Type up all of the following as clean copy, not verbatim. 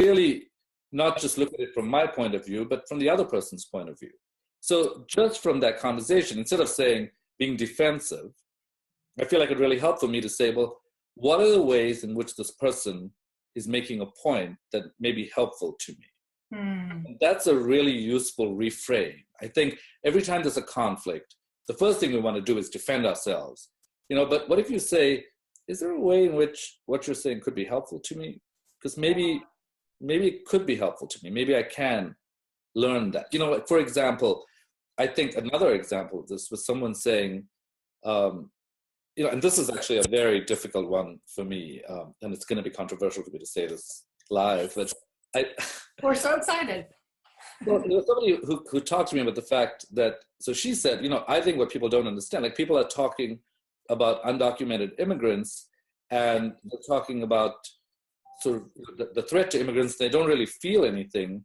really not just look at it from my point of view, but from the other person's point of view. So just from that conversation, instead of saying being defensive, I feel like it really helped for me to say, well, what are the ways in which this person is making a point that may be helpful to me? And that's a really useful reframe. I think every time there's a conflict, the first thing we want to do is defend ourselves. But what if you say, is there a way in which what you're saying could be helpful to me? Because maybe it could be helpful to me. Maybe I can learn that. For example, I think another example of this was someone saying, and this is actually a very difficult one for me, and it's going to be controversial for me to say this live, but we're so excited. Well, there was somebody who talked to me about the fact that, so she said, I think what people don't understand, like people are talking about undocumented immigrants, and they're talking about sort of the threat to immigrants. They don't really feel anything.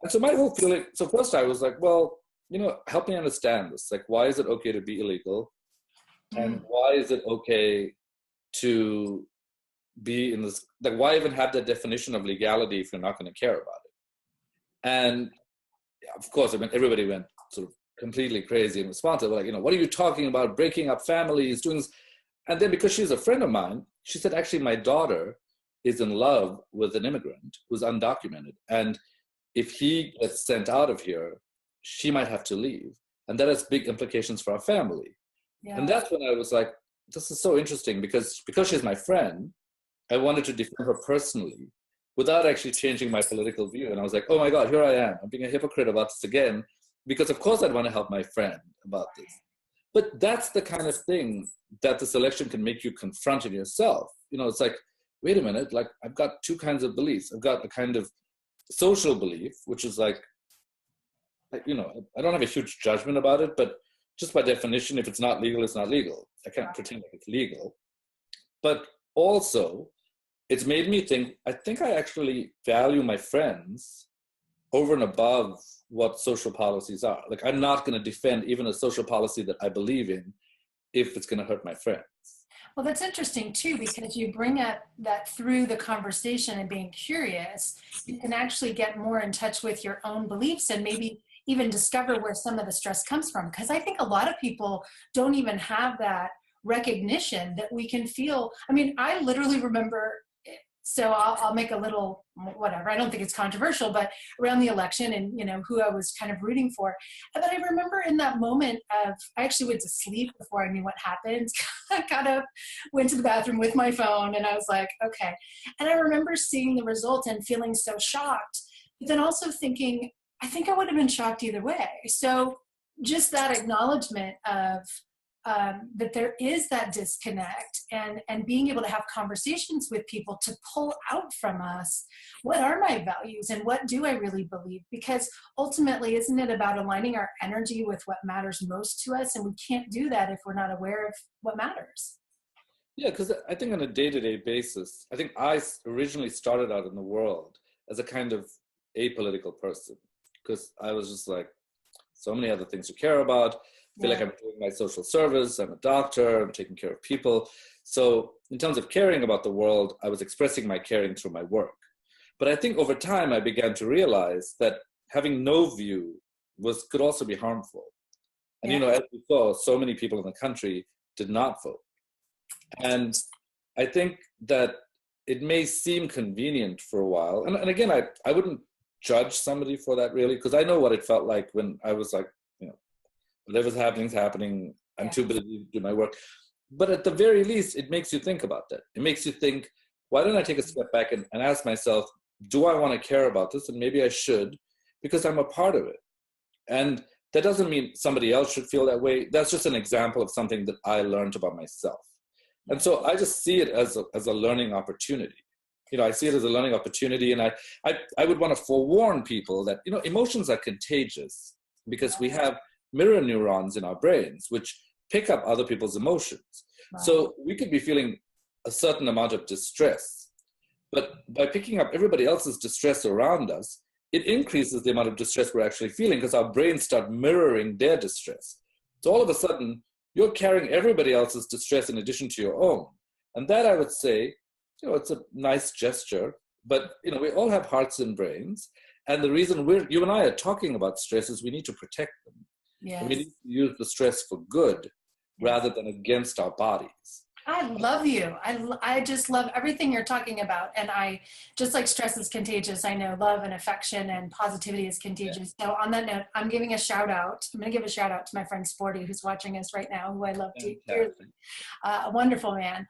And so my whole feeling, so first I was like, well, help me understand this. Like, why is it okay to be illegal? And why is it okay to be in this, like, why even have that definition of legality if you're not going to care about it? And of course, everybody went sort of completely crazy in response. They were like, what are you talking about? Breaking up families, doing this. And then because she's a friend of mine, she said, actually, my daughter is in love with an immigrant who's undocumented. And if he gets sent out of here, she might have to leave. And that has big implications for our family. Yeah. And that's when I was like, this is so interesting because she's my friend, I wanted to defend her personally without actually changing my political view. And I was like, oh my God, here I am. I'm being a hypocrite about this again, because of course I'd want to help my friend about this. But that's the kind of thing that this election can make you confront in yourself. It's like, wait a minute, like I've got two kinds of beliefs. I've got a kind of social belief, which is like, I don't have a huge judgment about it, but just by definition, if it's not legal, it's not legal. I can't pretend like it's legal. But also, it's made me think, I think I actually value my friends over and above what social policies are. Like, I'm not going to defend even a social policy that I believe in if it's going to hurt my friends. Well, that's interesting too, because you bring up that through the conversation and being curious, you can actually get more in touch with your own beliefs and maybe even discover where some of the stress comes from. Because I think a lot of people don't even have that recognition that we can feel. I literally remember, so I'll make a little, whatever, I don't think it's controversial, but around the election and, who I was kind of rooting for. But I remember in that moment of, I actually went to sleep before I knew what happened. I got up, went to the bathroom with my phone, and I was like, okay. And I remember seeing the result and feeling so shocked, but then also thinking, I think I would have been shocked either way. So just that acknowledgement of that there is that disconnect, and being able to have conversations with people to pull out from us, what are my values and what do I really believe? Because ultimately, isn't it about aligning our energy with what matters most to us? And we can't do that if we're not aware of what matters. Yeah, because I think on a day-to-day basis, I think I originally started out in the world as a kind of apolitical person, because I was just like, so many other things to care about. I feel like I'm doing my social service, I'm a doctor, I'm taking care of people. So in terms of caring about the world, I was expressing my caring through my work. But I think over time, I began to realize that having no view could also be harmful. And, as we saw, so many people in the country did not vote. And I think that it may seem convenient for a while. And again, I wouldn't judge somebody for that really, because I know what it felt like when I was like, whatever's happening, I'm too busy to do my work. But at the very least, it makes you think about that. It makes you think, why don't I take a step back and ask myself, do I want to care about this? And maybe I should, because I'm a part of it. And that doesn't mean somebody else should feel that way. That's just an example of something that I learned about myself. And so I just see it as a learning opportunity. I see it as a learning opportunity. And I would want to forewarn people that, emotions are contagious, because we have mirror neurons in our brains, which pick up other people's emotions. Wow. So we could be feeling a certain amount of distress, but by picking up everybody else's distress around us, it increases the amount of distress we're actually feeling, because our brains start mirroring their distress. So all of a sudden, you're carrying everybody else's distress in addition to your own. And that, I would say, it's a nice gesture. But, we all have hearts and brains. And the reason you and I are talking about stress is we need to protect them. Yes. And we need to use the stress for good rather than against our bodies. I love you. I just love everything you're talking about. And I, just like stress is contagious, I know love and affection and positivity is contagious. So on that note, I'm giving a shout out. I'm going to give a shout out to my friend Sporty, who's watching us right now, who I love dearly. A wonderful man.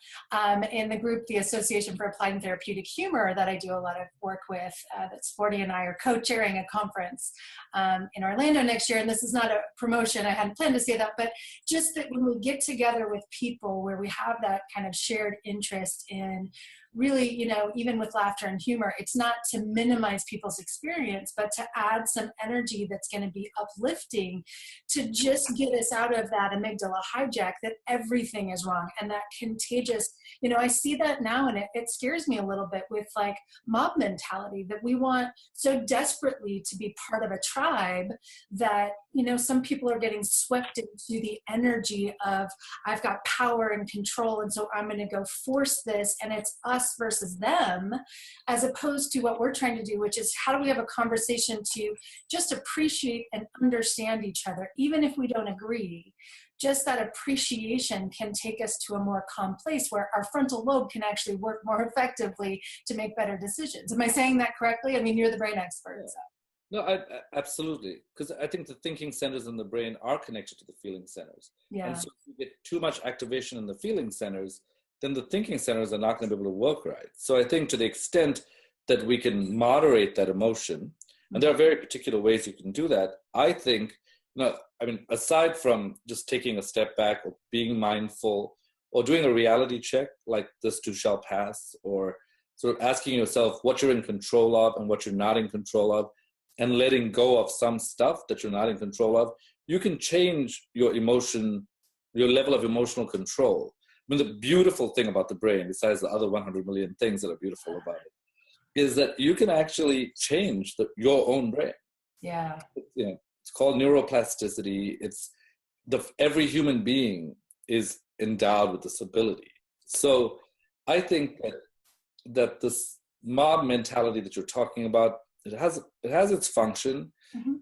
In the group, the Association for Applied and Therapeutic Humor, that I do a lot of work with, that Sporty and I are co-chairing a conference in Orlando next year. And this is not a promotion. I hadn't planned to say that, but just that when we get together with people where we have that kind of shared interest in really, even with laughter and humor, it's not to minimize people's experience, but to add some energy that's going to be uplifting to just get us out of that amygdala hijack that everything is wrong and that contagious, I see that now and it scares me a little bit with like mob mentality that we want so desperately to be part of a tribe that, some people are getting swept into the energy of I've got power and control. And so I'm going to go force this and it's us versus them, as opposed to what we're trying to do, which is how do we have a conversation to just appreciate and understand each other, even if we don't agree. Just that appreciation can take us to a more calm place where our frontal lobe can actually work more effectively to make better decisions. Am I saying that correctly? I mean, you're the brain expert. So. No, I absolutely. Because I think the thinking centers in the brain are connected to the feeling centers. Yeah. And so if you get too much activation in the feeling centers, then the thinking centers are not going to be able to work right. So I think to the extent that we can moderate that emotion, and there are very particular ways you can do that, I think, aside from just taking a step back or being mindful or doing a reality check like this too shall pass, or sort of asking yourself what you're in control of and what you're not in control of, and letting go of some stuff that you're not in control of, you can change your emotion, your level of emotional control. I mean, the beautiful thing about the brain, besides the other 100 million things that are beautiful about it, is that you can actually change your own brain. Yeah. It's called neuroplasticity. Every human being is endowed with this ability. So I think that this mob mentality that you're talking about, it has its function,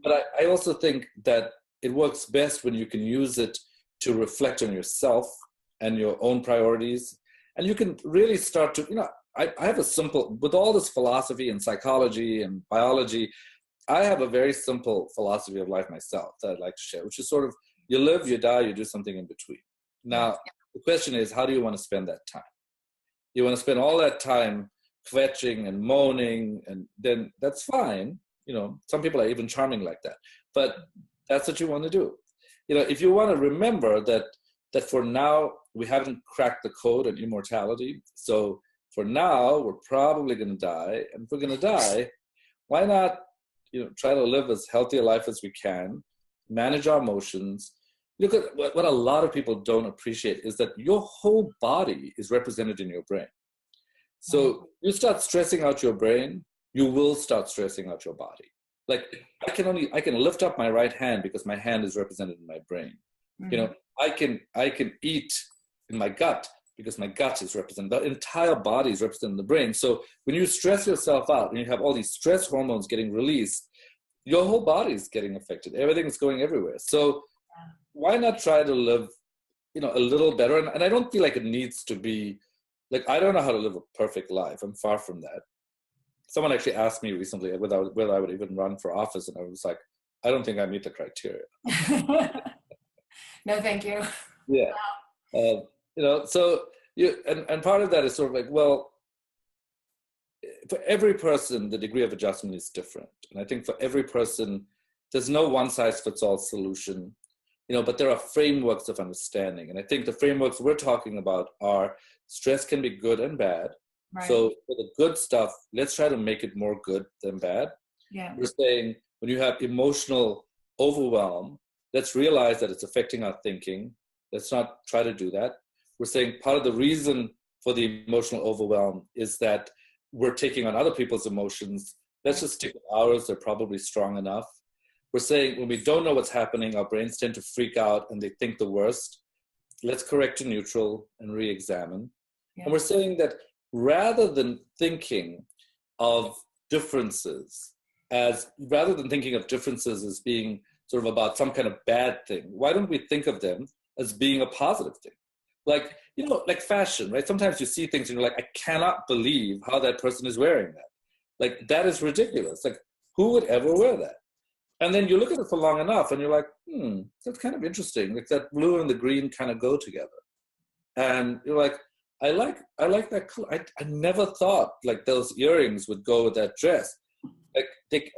but I also think that it works best when you can use it to reflect on yourself and your own priorities. And you can really start to, I have with all this philosophy and psychology and biology, I have a very simple philosophy of life myself that I'd like to share, which is sort of, you live, you die, you do something in between. Now, the question is, how do you want to spend that time? You want to spend all that time kvetching and moaning, and then that's fine. Some people are even charming like that, but that's what you want to do. If you want to remember that for now, we haven't cracked the code on immortality. So for now, we're probably going to die. And if we're going to die, why not, try to live as healthy a life as we can, manage our emotions. Look at what a lot of people don't appreciate is that your whole body is represented in your brain. So you start stressing out your brain, you will start stressing out your body. Like I can lift up my right hand because my hand is represented in my brain. I can eat in my gut because my gut is represented. The entire body is represented in the brain. So when you stress yourself out and you have all these stress hormones getting released, your whole body is getting affected. Everything is going everywhere. So why not try to live, a little better? And I don't feel like it needs to be, like, I don't know how to live a perfect life. I'm far from that. Someone actually asked me recently whether I would even run for office. And I was like, I don't think I meet the criteria. No, thank you. Yeah. So and part of that is sort of like, well, for every person, the degree of adjustment is different. And I think for every person, there's no one size fits all solution, but there are frameworks of understanding. And I think the frameworks we're talking about are stress can be good and bad. Right. So for the good stuff, let's try to make it more good than bad. Yeah. We're saying when you have emotional overwhelm, let's realize that it's affecting our thinking. Let's not try to do that. We're saying part of the reason for the emotional overwhelm is that we're taking on other people's emotions. Let's just stick with ours. They're probably strong enough. We're saying when we don't know what's happening, our brains tend to freak out and they think the worst. Let's correct to neutral and re-examine. Yeah. And we're saying that rather than thinking, of differences as, rather than thinking of differences as being sort of about some kind of bad thing, why don't we think of them as being a positive thing? Like, you know, like fashion, right? Sometimes you see things and you're like, I cannot believe how that person is wearing that. Like, that is ridiculous. Like, who would ever wear that? And then you look at it for long enough and you're like, that's kind of interesting. Like that blue and the green kind of go together. And you're like, I like that color. I never thought like those earrings would go with that dress. Like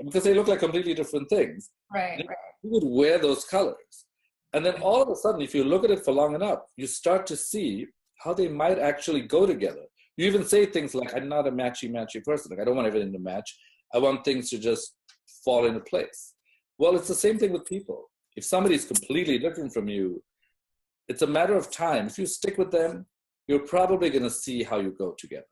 because they look like completely different things. Right. Who would wear those colors? And then all of a sudden, if you look at it for long enough, you start to see how they might actually go together. You even say things like, I'm not a matchy-matchy person. Like, I don't want everything to match. I want things to just fall into place. Well, it's the same thing with people. If somebody's completely different from you, it's a matter of time. If you stick with them, you're probably going to see how you go together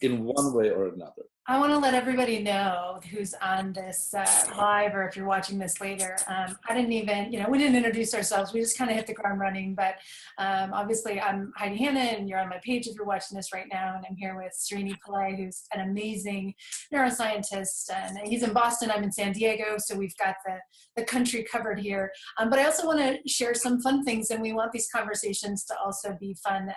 in one way or another. I want to let everybody know who's on this live, or if you're watching this later. I didn't even, we didn't introduce ourselves. We just kind of hit the ground running. But obviously, I'm Heidi Hanna, and you're on my page if you're watching this right now. And I'm here with Srini Pillay, who's an amazing neuroscientist. And he's in Boston. I'm in San Diego. So we've got the country covered here. But I also want to share some fun things. And we want these conversations to also be fun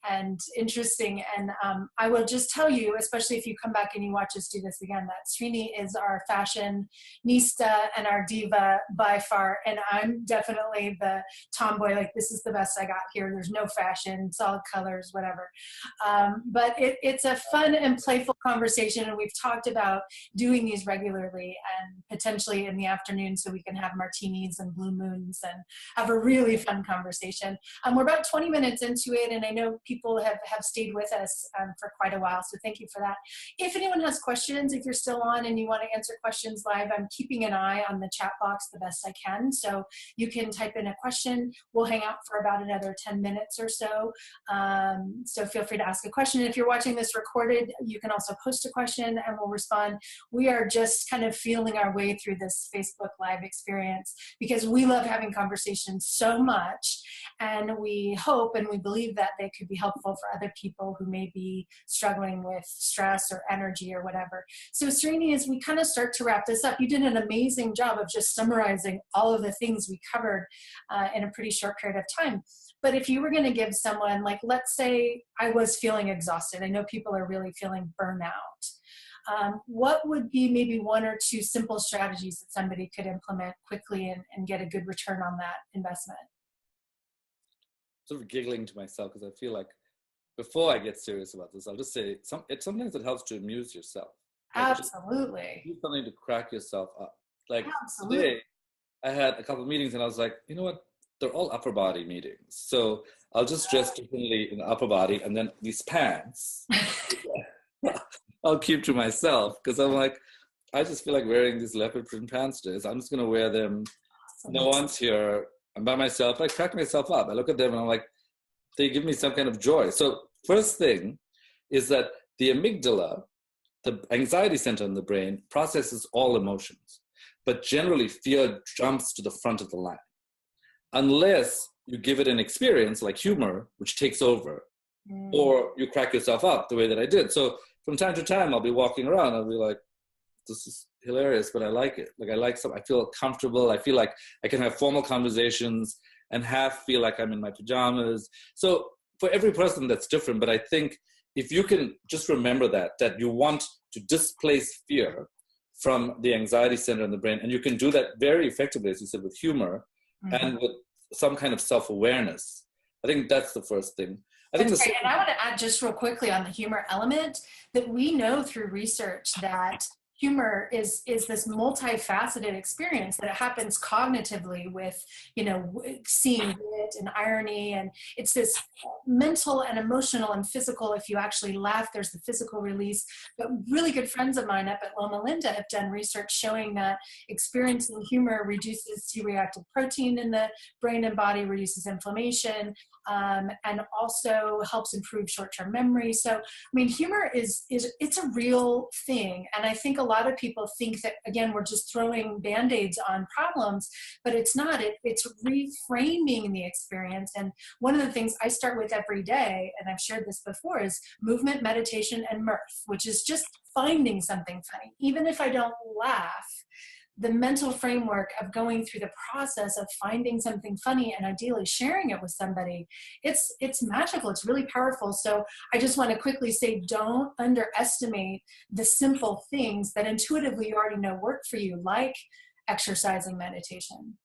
and interesting. And I will just tell you, especially if you come back and you watch us do this again, that Srini is our fashionista and our diva by far, and I'm definitely the tomboy, like this is the best I got here, there's no fashion, solid colors, whatever. But it's a fun and playful conversation, and we've talked about doing these regularly and potentially in the afternoon so we can have martinis and blue moons and have a really fun conversation. We're about 20 minutes into it, and I know people have stayed with us for quite a while, so thank you for that. If anyone has questions, if you're still on and you want to answer questions live, I'm keeping an eye on the chat box the best I can. So you can type in a question. We'll hang out for about another 10 minutes or so. So feel free to ask a question. If you're watching this recorded, you can also post a question and we'll respond. We are just kind of feeling our way through this Facebook Live experience because we love having conversations so much. And we hope and we believe that they could be helpful for other people who may be struggling with stress or energy or whatever. So Srini, as we kind of start to wrap this up, you did an amazing job of just summarizing all of the things we covered in a pretty short period of time. But if you were going to give someone, like, let's say I was feeling exhausted. I know people are really feeling burnout. What would be maybe one or two simple strategies that somebody could implement quickly and get a good return on that investment? Sort of giggling to myself because I feel like before I get serious about this, I'll just say sometimes it helps to amuse yourself. Like Absolutely. Do something to crack yourself up. Like Absolutely. Today, I had a couple of meetings and I was like, you know what? They're all upper body meetings. So I'll just dress differently in the upper body, and then these pants, I'll keep to myself because I'm like, I just feel like wearing these leopard print pants today. So I'm just going to wear them. Awesome. No one's here. I'm by myself. I crack myself up. I look at them and I'm like, they give me some kind of joy. So first thing is that the amygdala, the anxiety center in the brain, processes all emotions. But generally, fear jumps to the front of the line. Unless you give it an experience like humor, which takes over, or you crack yourself up the way that I did. So from time to time, I'll be walking around. I'll be like, this is hilarious, but I like it. Like I feel comfortable. I feel like I can have formal conversations and feel like I'm in my pajamas. So for every person that's different, but I think if you can just remember that you want to displace fear from the anxiety center in the brain, and you can do that very effectively, as you said, with humor and with some kind of self-awareness. I think that's the first thing. That's great. And I want to add just real quickly on the humor element that we know through research that humor is this multifaceted experience, that it happens cognitively with, seeing wit and irony. And it's this mental and emotional and physical. If you actually laugh, there's the physical release. But really good friends of mine up at Loma Linda have done research showing that experiencing humor reduces C-reactive protein in the brain and body, reduces inflammation, and also helps improve short-term memory. So, I mean, humor it's a real thing. And I think a lot of people think that, again, we're just throwing Band-Aids on problems, but it's not. It's reframing the experience. And one of the things I start with every day, and I've shared this before, is movement, meditation, and mirth, which is just finding something funny. Even if I don't laugh, the mental framework of going through the process of finding something funny and ideally sharing it with somebody, it's magical. It's really powerful. So I just want to quickly say, don't underestimate the simple things that intuitively you already know work for you, like exercising, meditation,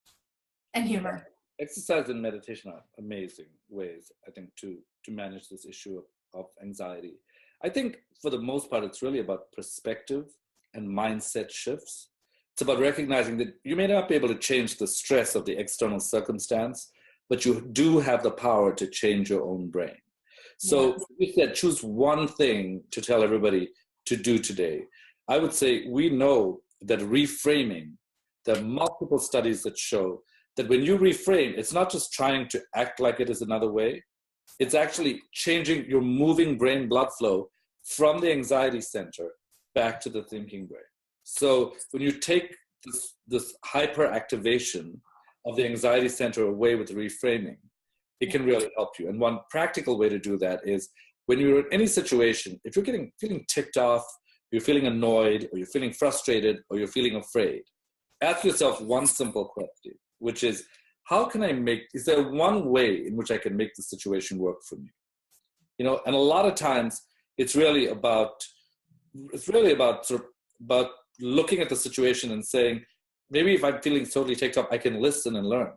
and humor. Exercise and meditation are amazing ways, I think, to manage this issue of anxiety. I think for the most part, it's really about perspective and mindset shifts. It's about recognizing that you may not be able to change the stress of the external circumstance, but you do have the power to change your own brain. So you said choose one thing to tell everybody to do today. I would say we know that reframing, there are multiple studies that show that when you reframe, it's not just trying to act like it is another way. It's actually changing your moving brain blood flow from the anxiety center back to the thinking brain. So when you take this hyperactivation of the anxiety center away with reframing, it can really help you. And one practical way to do that is when you're in any situation, if you're feeling ticked off, you're feeling annoyed, or you're feeling frustrated, or you're feeling afraid, ask yourself one simple question, which is, is there one way in which I can make the situation work for me? You know, and a lot of times it's really about looking at the situation and saying, maybe if I'm feeling totally ticked off, I can listen and learn.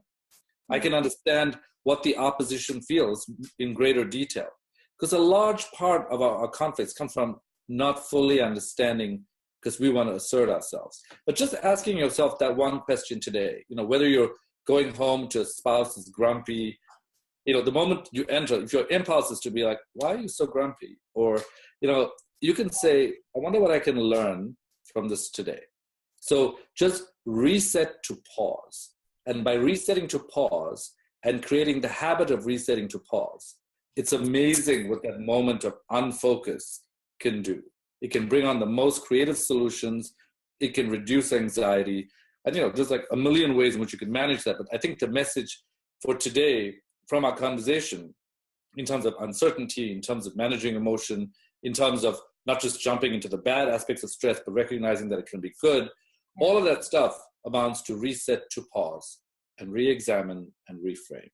I can understand what the opposition feels in greater detail. Because a large part of our conflicts come from not fully understanding because we want to assert ourselves. But just asking yourself that one question today, you know, whether you're going home to a spouse who's grumpy, you know, the moment you enter, if your impulse is to be like, why are you so grumpy? Or, you know, you can say, I wonder what I can learn from this today. So just reset to pause. And by resetting to pause and creating the habit of resetting to pause, it's amazing what that moment of unfocus can do. It can bring on the most creative solutions. It can reduce anxiety. And, you know, there's like a million ways in which you can manage that. But I think the message for today from our conversation, in terms of uncertainty, in terms of managing emotion, in terms of not just jumping into the bad aspects of stress, but recognizing that it can be good, all of that stuff amounts to reset to pause and re-examine and reframe.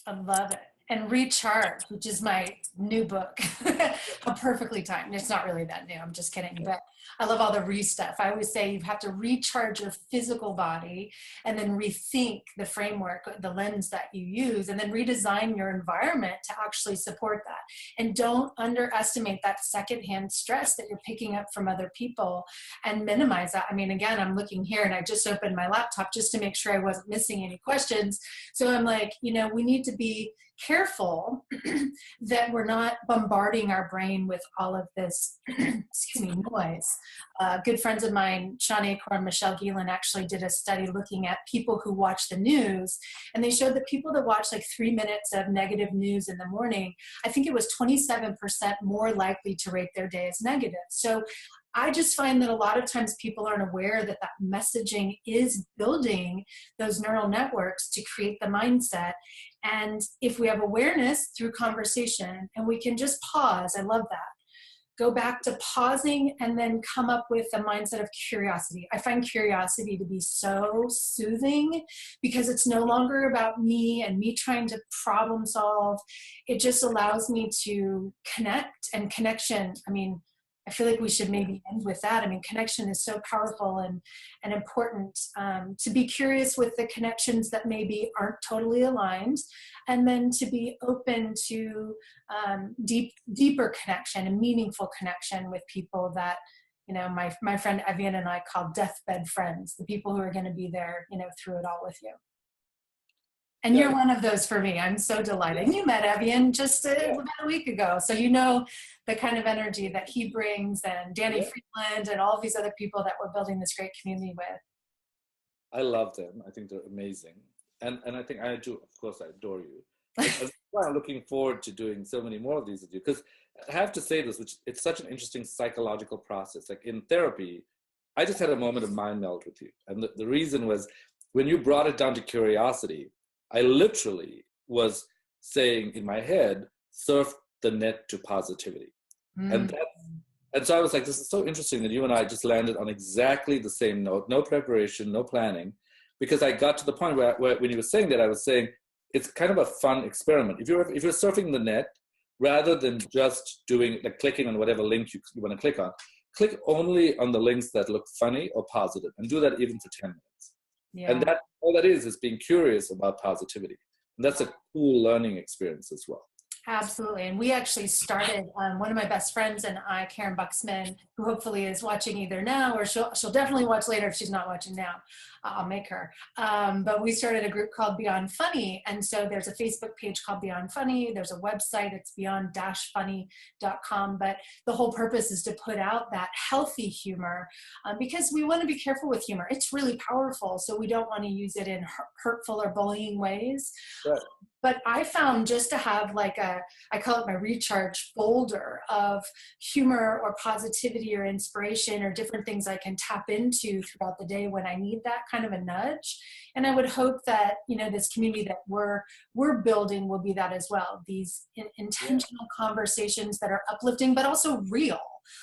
I love it. And Recharge, which is my new book, perfectly timed. It's not really that new, I'm just kidding. But I love all the stuff. I always say you have to recharge your physical body and then rethink the framework, the lens that you use, and then redesign your environment to actually support that. And don't underestimate that secondhand stress that you're picking up from other people and minimize that. I mean, again, I'm looking here and I just opened my laptop just to make sure I wasn't missing any questions. So I'm like, you know, we need to be careful that we're not bombarding our brain with all of this noise. Good friends of mine, Sean Acorn, Michelle Geelan, actually did a study looking at people who watch the news, and they showed that people that watch like 3 minutes of negative news in the morning, I think it was 27% more likely to rate their day as negative. So I just find that a lot of times people aren't aware that that messaging is building those neural networks to create the mindset. And if we have awareness through conversation and we can just pause, I love that. Go back to pausing and then come up with a mindset of curiosity. I find curiosity to be so soothing because it's no longer about me and me trying to problem solve. It just allows me to connect, and connection, I mean, I feel like we should maybe end with that. I mean, connection is so powerful and important, to be curious with the connections that maybe aren't totally aligned, and then to be open to deeper connection and meaningful connection with people that, you know, my friend Evian and I call deathbed friends, the people who are going to be there, you know, through it all with you. And you're one of those for me. I'm so delighted. And you met Evian just about a week ago. So you know the kind of energy that he brings, and Danny Friedland and all these other people that we're building this great community with. I love them. I think they're amazing. And I think I do, of course, I adore you. I'm looking forward to doing so many more of these with you. Because I have to say this, which it's such an interesting psychological process. Like in therapy, I just had a moment of mind meld with you. And the reason was when you brought it down to curiosity, I literally was saying in my head, surf the net to positivity. And that, and so I was like, this is so interesting that you and I just landed on exactly the same note, no preparation, no planning, because I got to the point where when you were saying that, I was saying it's kind of a fun experiment. If you're surfing the net, rather than just doing like clicking on whatever link you want to click on, click only on the links that look funny or positive, and do that even for 10 minutes. Yeah. And that all that is being curious about positivity. And that's a cool learning experience as well. Absolutely. And we actually started, one of my best friends and I, Karen Buxman, who hopefully is watching either now or she'll definitely watch later if she's not watching now. I'll make her. But we started a group called Beyond Funny. And so there's a Facebook page called Beyond Funny. There's a website, it's beyond-funny.com. But the whole purpose is to put out that healthy humor because we want to be careful with humor. It's really powerful. So we don't want to use it in hurtful or bullying ways. Right. But I found just to have like I call it my recharge folder of humor or positivity or inspiration or different things I can tap into throughout the day when I need that kind of a nudge. And I would hope that, you know, this community that we're building will be that as well. These intentional conversations that are uplifting, but also real,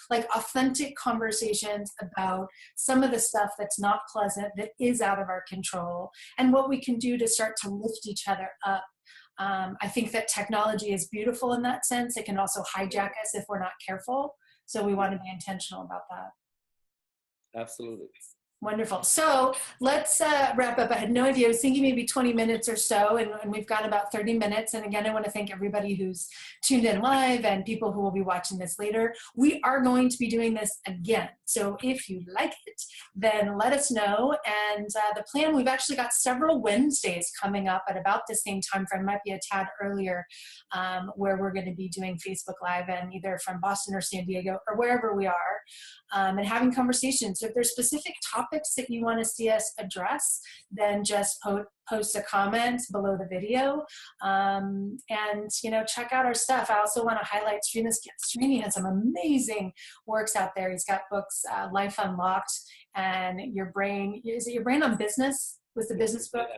like authentic conversations about some of the stuff that's not pleasant, that is out of our control, and what we can do to start to lift each other up. I think that technology is beautiful in that sense. It can also hijack us if we're not careful. So we want to be intentional about that. Absolutely. Wonderful. So let's wrap up. I had no idea. I was thinking maybe 20 minutes or so, and we've got about 30 minutes. And again, I want to thank everybody who's tuned in live and people who will be watching this later. We are going to be doing this again. So if you like it, then let us know. And the plan, we've actually got several Wednesdays coming up at about the same time frame, might be a tad earlier, where we're going to be doing Facebook Live and either from Boston or San Diego or wherever we are, and having conversations. So if there's specific topics that you want to see us address, then just post a comment below the video, and you know, check out our stuff. I also want to highlight Srini has some amazing works out there. He's got books, Life Unlocked and Your Brain. Is it Your Brain on Business? Was the business book?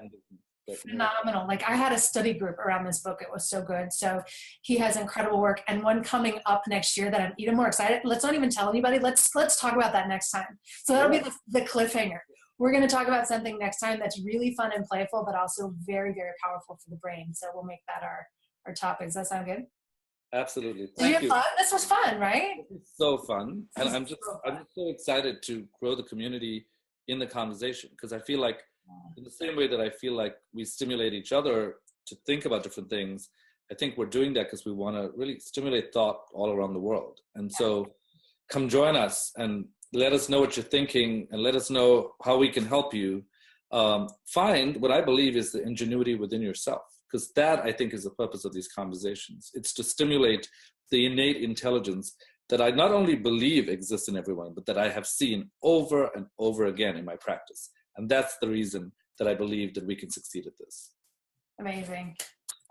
Phenomenal. Like I had a study group around this book. It was so good. So he has incredible work, and one coming up next year that I'm even more excited. Let's not even tell anybody. Let's talk about that next time. So that'll be the cliffhanger. We're going to talk about something next time that's really fun and playful, but also very, very powerful for the brain. So we'll make that our topic. Does that sound good? Absolutely. Did you have fun? This was fun, right? It's so fun. And I'm just so excited to grow the community in the conversation, because I feel like in the same way that I feel like we stimulate each other to think about different things, I think we're doing that because we want to really stimulate thought all around the world. And so come join us and let us know what you're thinking, and let us know how we can help you find what I believe is the ingenuity within yourself, because that, I think, is the purpose of these conversations. It's to stimulate the innate intelligence that I not only believe exists in everyone, but that I have seen over and over again in my practice. And that's the reason that I believe that we can succeed at this. Amazing.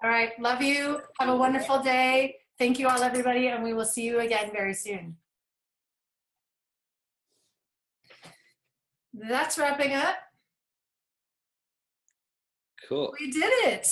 All right. Love you. Have a wonderful day. Thank you all, everybody. And we will see you again very soon. That's wrapping up. Cool. We did it.